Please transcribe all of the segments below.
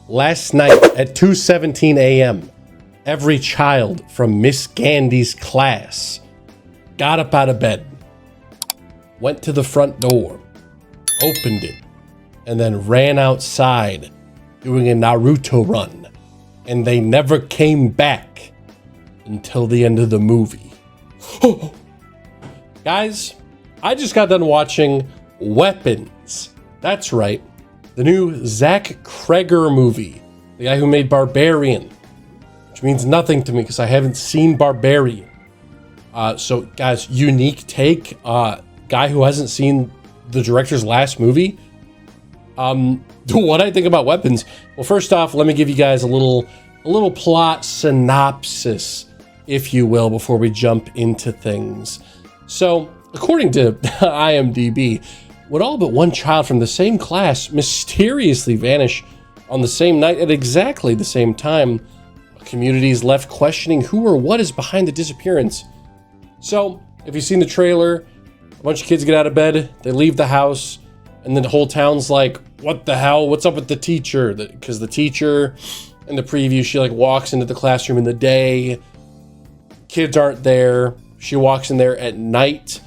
Last night at 2:17 a.m., every child from Miss Gandy's class got up out of bed, went to the front door, opened it, and then ran outside doing a Naruto run. And they never came back until the end of the movie. Guys, I just got done watching Weapons. That's right. The new Zach Kreger movie. The guy who made Barbarian. Which means nothing to me because I haven't seen Barbarian. So guys, unique take. Guy who hasn't seen the director's last movie. What I think about Weapons. Well, first off, let me give you guys a little plot synopsis, if you will, before we jump into things. So, according to IMDb, would all but one child from the same class mysteriously vanish on the same night at exactly the same time? A community is left questioning who or what is behind the disappearance. So, if you've seen the trailer, a bunch of kids get out of bed, they leave the house, and then the whole town's like, what the hell? What's up with the teacher? Because the teacher, in the preview, she like walks into the classroom in the day. Kids aren't there. She walks in there at night.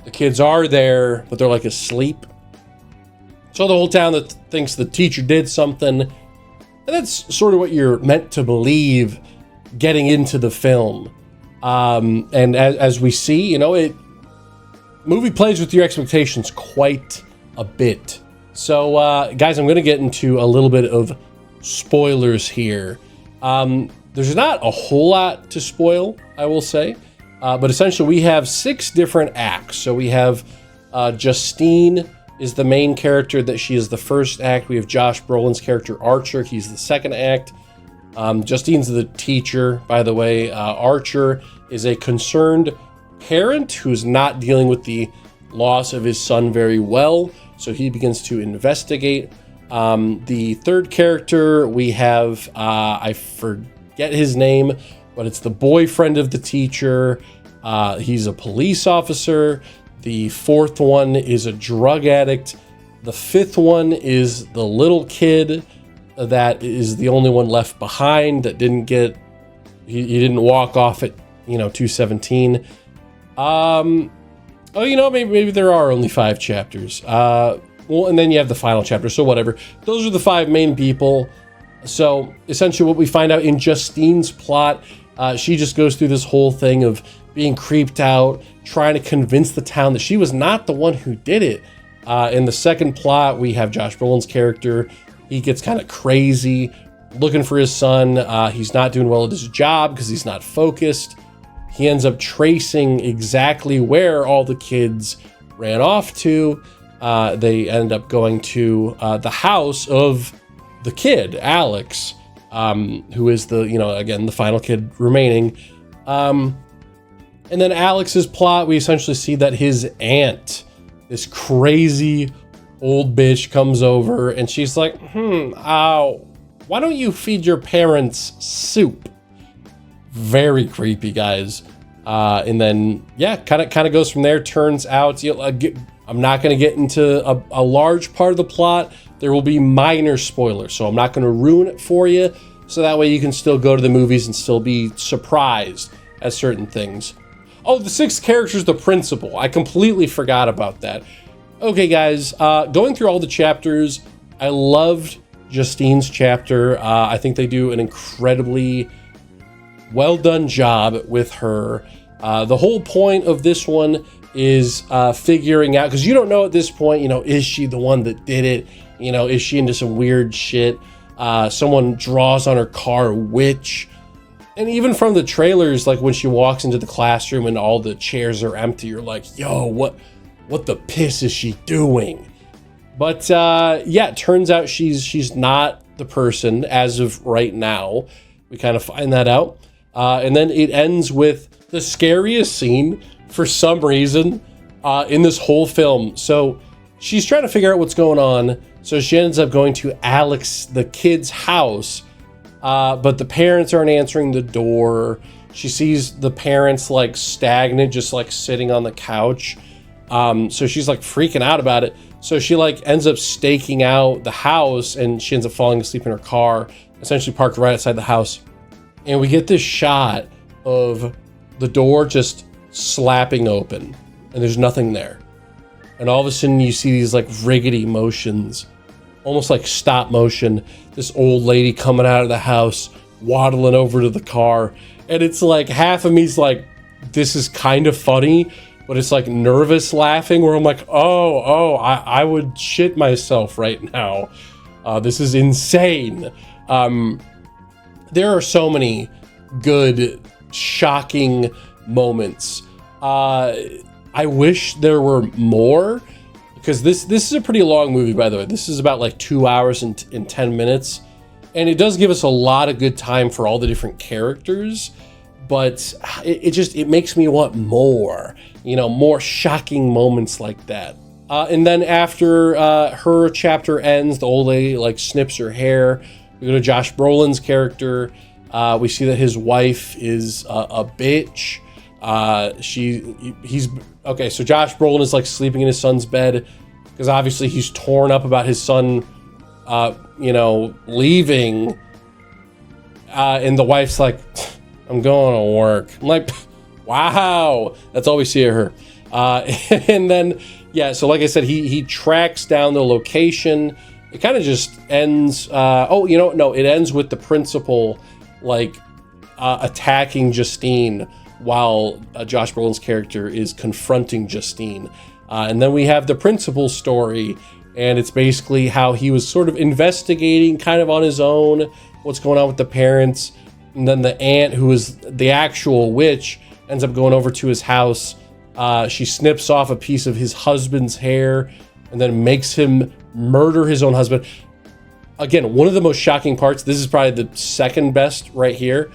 The kids are there, but they're like asleep. So the whole town that thinks the teacher did something. And that's sort of what you're meant to believe getting into the film. And as we see, you know, movie plays with your expectations quite a bit. So, guys, I'm going to get into a little bit of spoilers here. There's not a whole lot to spoil, I will say. But essentially, we have 6 different acts. So we have Justine is the main character, that she is the first act. We have Josh Brolin's character, Archer. He's the second act. Justine's the teacher, by the way. Archer is a concerned parent who's not dealing with the loss of his son very well. So he begins to investigate. The third character, we have, I forget his name, but it's the boyfriend of the teacher. He's a police officer. The fourth one is a drug addict. The fifth one is the little kid that is the only one left behind that didn't get, he didn't walk off at, 217. Maybe there are only 5 chapters. And then you have the final chapter, so whatever. Those are the 5 main people. So essentially what we find out in Justine's plot, she just goes through this whole thing of being creeped out, trying to convince the town that she was not the one who did it. In the second plot, we have Josh Brolin's character. He gets kind of crazy, looking for his son. He's not doing well at his job because he's not focused. He ends up tracing exactly where all the kids ran off to. They end up going to the house of the kid, Alex, who is the final kid remaining. And then Alex's plot, we essentially see that his aunt, this crazy old bitch, comes over and she's like, why don't you feed your parents soup? Very creepy, guys. And then, kind of goes from there. Turns out, I'm not going to get into a large part of the plot. There will be minor spoilers, so I'm not going to ruin it for you. So that way you can still go to the movies and still be surprised at certain things. Oh, the 6th character is the principal. I completely forgot about that. Okay, guys, going through all the chapters, I loved Justine's chapter. I think they do an incredibly well done job with her. The whole point of this one is figuring out, because you don't know at this point, is she the one that did it? Is she into some weird shit? Someone draws on her car, witch. And even from the trailers, like when she walks into the classroom and all the chairs are empty, you're like, yo, what the piss is she doing? But it turns out she's not the person as of right now. We kind of find that out. And then it ends with the scariest scene for some reason in this whole film. So she's trying to figure out what's going on. So she ends up going to Alex, the kid's house. But the parents aren't answering the door. She sees the parents like stagnant, just like sitting on the couch. So she's like freaking out about it. So she like ends up staking out the house, and she ends up falling asleep in her car, essentially parked right outside the house. And we get this shot of the door just slapping open, and there's nothing there. And all of a sudden you see these like rickety motions, almost like stop motion. This old lady coming out of the house, waddling over to the car. And it's like half of me's like, this is kind of funny, but it's like nervous laughing where I'm like, I would shit myself right now. This is insane. There are so many good, shocking moments. I wish there were more, because this is a pretty long movie, by the way. This is about like 2 hours and 10 minutes. And it does give us a lot of good time for all the different characters, but it makes me want more, more shocking moments like that. And then after her chapter ends, the old lady like snips her hair. We go to Josh Brolin's character. We see that his wife is a bitch. He's okay. So Josh Brolin is like sleeping in his son's bed because obviously he's torn up about his son, leaving. And the wife's like, I'm going to work. I'm like, wow, that's all we see of her. And then, yeah, so like I said, he tracks down the location. It kind of just ends. It ends with the principal like attacking Justine while Josh Brolin's character is confronting Justine. And then we have the principal story, and it's basically how he was sort of investigating kind of on his own what's going on with the parents. And then the aunt, who is the actual witch, ends up going over to his house. She snips off a piece of his husband's hair and then makes him murder his own husband. Again, one of the most shocking parts, this is probably the second best right here,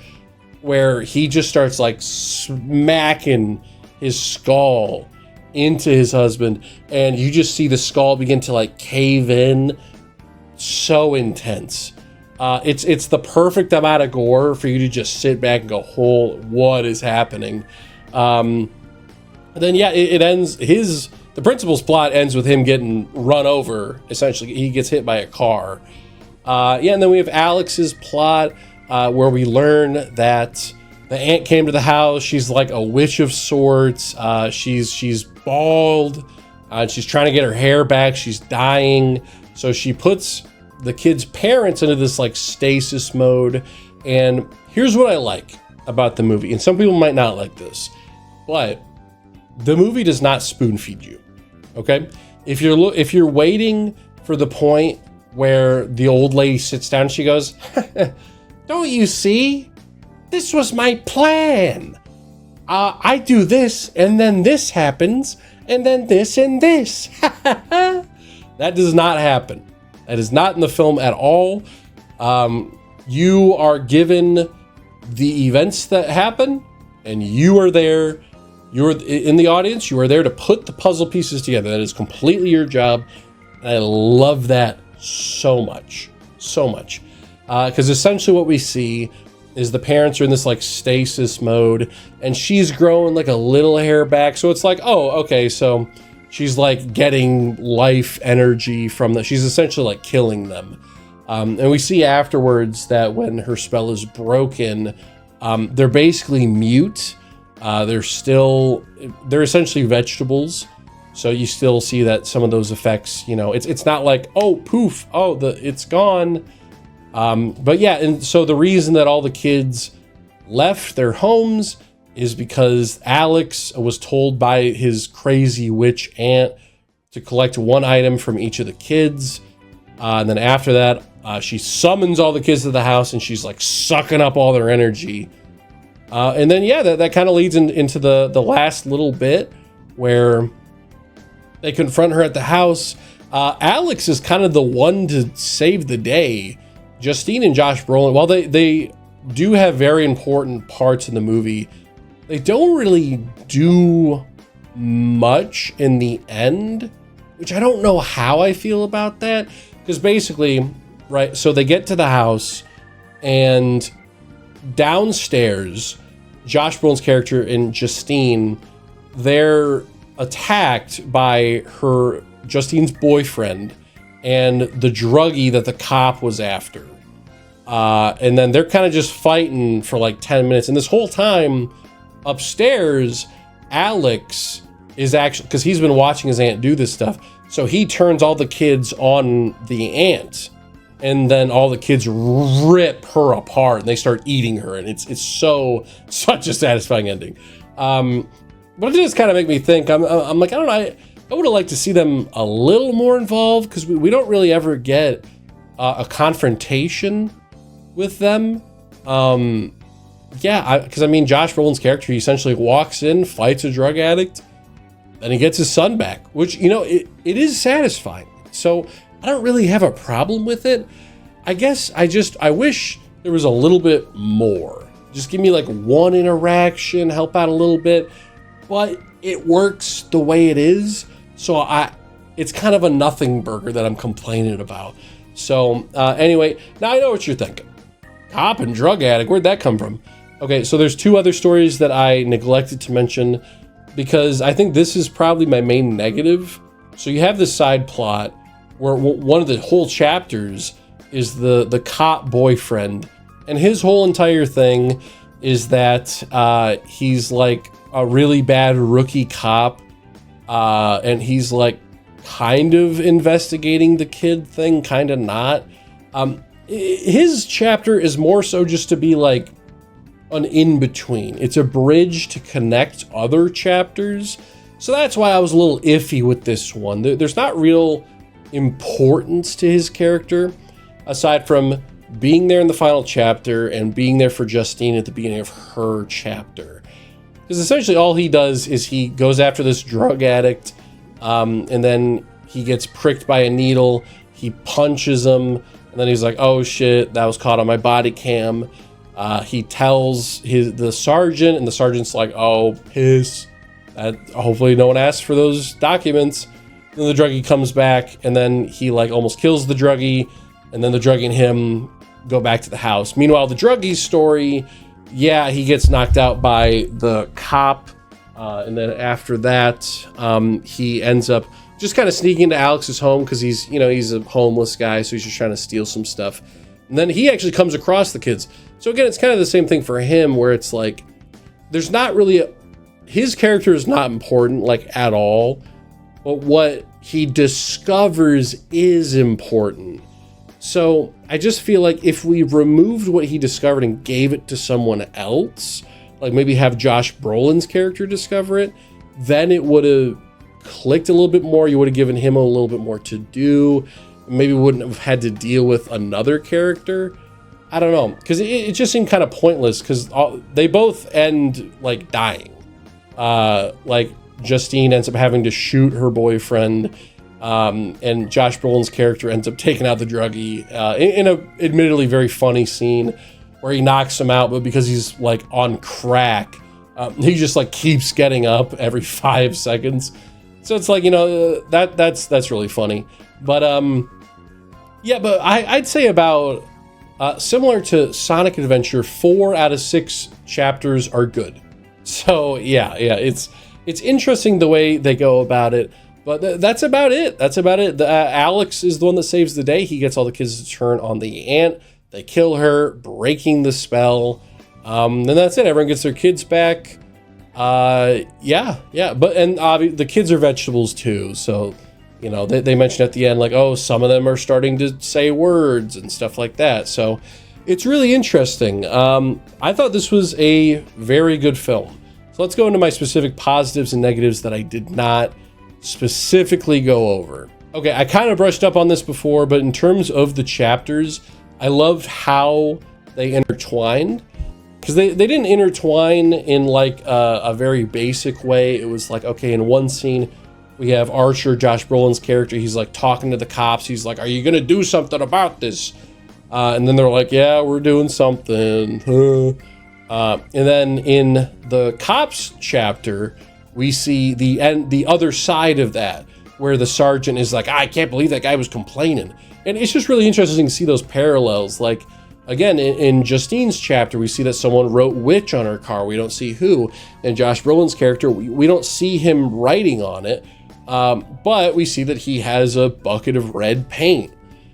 where he just starts like smacking his skull into his husband, and you just see the skull begin to like cave in. So intense. It's the perfect amount of gore for you to just sit back and go, what is happening? Then yeah, it ends. The principal's plot ends with him getting run over. Essentially, he gets hit by a car. And then we have Alex's plot, where we learn that the aunt came to the house. She's like a witch of sorts. She's bald. She's trying to get her hair back. She's dying. So she puts the kids' parents into this like stasis mode. And here's what I like about the movie. And some people might not like this, but the movie does not spoon feed you. Okay? If you're waiting for the point where the old lady sits down, she goes, don't you see? This was my plan. I do this, and then this happens, and then this and this. That does not happen. That is not in the film at all. You are given the events that happen, and you are there. You're in the audience. You are there to put the puzzle pieces together. That is completely your job. And I love that so much. Because essentially what we see is the parents are in this like stasis mode, and she's growing like a little hair back. So it's like, oh, okay, so she's like getting life energy from the, she's essentially like killing them. And we see afterwards that when her spell is broken, they're basically mute. They're essentially vegetables. So you still see that some of those effects, it's not like, oh, poof, it's gone. But yeah, and so the reason that all the kids left their homes is because Alex was told by his crazy witch aunt to collect one item from each of the kids. And then after that, she summons all the kids to the house, and she's like sucking up all their energy. And then, yeah, that kind of leads into the last little bit where they confront her at the house. Alex is kind of the one to save the day. Justine and Josh Brolin, while they do have very important parts in the movie, they don't really do much in the end, which I don't know how I feel about that. Because basically, right, so they get to the house, and downstairs, Josh Brolin's character and Justine, they're attacked by her Justine's boyfriend and the druggie that the cop was after. And then they're kind of just fighting for like 10 minutes. And this whole time upstairs, Alex is actually, because he's been watching his aunt do this stuff, so he turns all the kids on the aunt, and then all the kids rip her apart and they start eating her, and it's such a satisfying ending. But it does kind of make me think. I'm like, I don't know, I would have liked to see them a little more involved, because we don't really ever get a confrontation with them. Yeah, because I mean, Josh Brolin's character, he essentially walks in, fights a drug addict, and he gets his son back, which, you know, it is satisfying. So I don't really have a problem with it. I guess I wish there was a little bit more. Just give me like one interaction, help out a little bit, but it works the way it is. So it's kind of a nothing burger that I'm complaining about. So anyway, now I know what you're thinking. Cop and drug addict, where'd that come from? Okay, so there's two other stories that I neglected to mention, because I think this is probably my main negative. So you have this side plot where one of the whole chapters is the cop boyfriend, and his whole entire thing is that he's like a really bad rookie cop, and he's like kind of investigating the kid thing, kind of not. His chapter is more so just to be like an in-between. It's a bridge to connect other chapters. So that's why I was a little iffy with this one. There's not real importance to his character, aside from being there in the final chapter and being there for Justine at the beginning of her chapter. Because essentially all he does is he goes after this drug addict, and then he gets pricked by a needle, he punches him, and then he's like, oh shit, that was caught on my body cam. He tells the sergeant, and the sergeant's like, oh, piss. Hopefully no one asks for those documents. Then the druggie comes back, and then he like almost kills the druggie, and then the druggie and him go back to the house. Meanwhile, the druggie's story, yeah, he gets knocked out by the cop, and then after that, he ends up just kind of sneaking into Alex's home, because he's a homeless guy, so he's just trying to steal some stuff. And then he actually comes across the kids. So again, it's kind of the same thing for him, where it's like, there's not really his character is not important, like, at all, but what he discovers is important. So I just feel like if we removed what he discovered and gave it to someone else, like maybe have Josh Brolin's character discover it, then it would have clicked a little bit more. You would have given him a little bit more to do. Maybe wouldn't have had to deal with another character. I don't know, because it just seemed kind of pointless, because they both end like dying. Like Justine ends up having to shoot her boyfriend, and Josh Brolin's character ends up taking out the druggie in a admittedly very funny scene where he knocks him out, but because he's like on crack, he just like keeps getting up every 5 seconds. So it's like, that's really funny. But yeah, but I'd say about similar to Sonic Adventure, 4 out of 6 chapters are good. So yeah, it's interesting the way they go about it. But that's about it. Alex is the one that saves the day. He gets all the kids to turn on the aunt. They kill her, breaking the spell. Then that's it. Everyone gets their kids back. Yeah. But the kids are vegetables too. So, they mentioned at the end, like, oh, some of them are starting to say words and stuff like that. So it's really interesting. I thought this was a very good film. So let's go into my specific positives and negatives that I did not specifically go over. Okay, I kind of brushed up on this before, but in terms of the chapters, I loved how they intertwined, because they didn't intertwine in like a very basic way. It was like, okay, in one scene we have Archer, Josh Brolin's character, he's like talking to the cops, he's like, are you gonna do something about this? And then they're like, yeah, we're doing something. And then in the cops chapter, we see the other side of that, where the sergeant is like, I can't believe that guy was complaining. And it's just really interesting to see those parallels. Like, again, in Justine's chapter, we see that someone wrote witch on her car. We don't see who. And Josh Brolin's character, we don't see him writing on it. But we see that he has a bucket of red paint.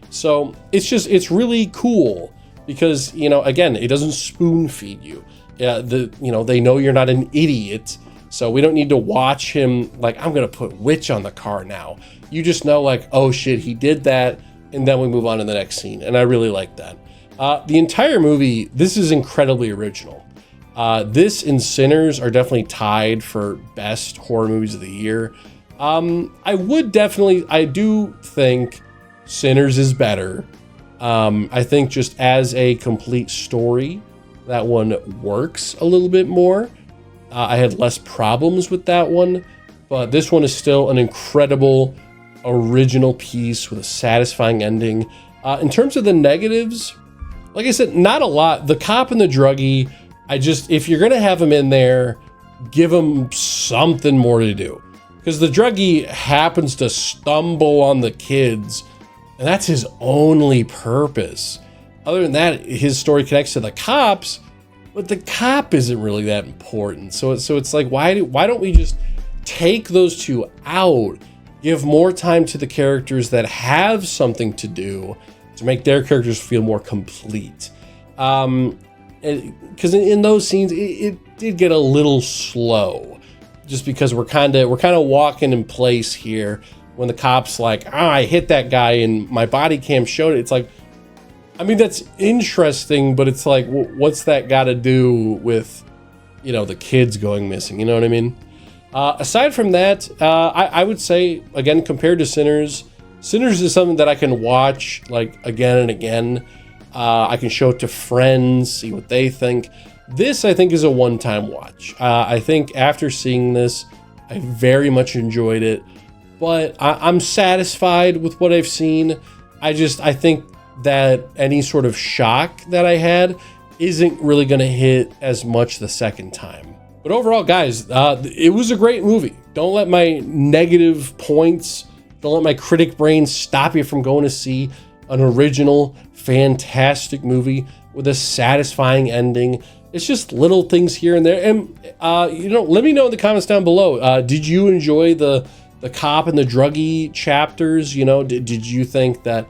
So it's really cool because, you know, again, it doesn't spoon feed you. They know you're not an idiot. So we don't need to watch him like, I'm going to put witch on the car now. You just know like, oh shit, he did that. And then we move on to the next scene. And I really like that. The entire movie, this is incredibly original. This and Sinners are definitely tied for best horror movies of the year. I do think Sinners is better. I think just as a complete story, that one works a little bit more. I had less problems with that one, but this one is still an incredible original piece with a satisfying ending. In terms of the negatives, like I said, not a lot. The cop and the druggie, if you're gonna have him in there, give him something more to do. Because the druggie happens to stumble on the kids, and that's his only purpose. Other than that, his story connects to the cops, but the cop isn't really that important. So it's like, why don't we just take those two out, give more time to the characters that have something to do to make their characters feel more complete. Because in those scenes, it did get a little slow, just because we're kind of walking in place here. When the cop's like, I hit that guy and my body cam showed it. It's like, I mean, that's interesting, but it's like, what's that got to do with, you know, the kids going missing? You know what I mean? Aside from that, I would say, again, compared to Sinners is something that I can watch like again and again. I can show it to friends, see what they think. This, I think, is a one-time watch. I think after seeing this, I very much enjoyed it, but I'm satisfied with what I've seen. I think that any sort of shock that I had isn't really going to hit as much the second time. But overall, guys, it was a great movie. Don't let my negative points, don't let my critic brain stop you from going to see an original, fantastic movie with a satisfying ending. It's just little things here and there. And, let me know in the comments down below. Did you enjoy the cop and the druggie chapters? Did you think that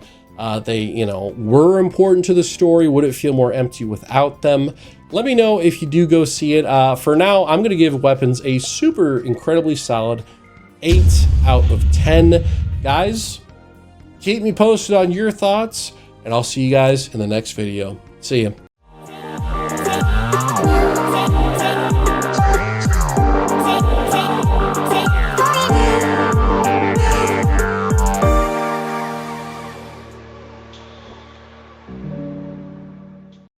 they, were important to the story? Would it feel more empty without them? Let me know if you do go see it. For now, I'm going to give Weapons a super incredibly solid 8 out of 10. Guys, keep me posted on your thoughts, and I'll see you guys in the next video. See ya.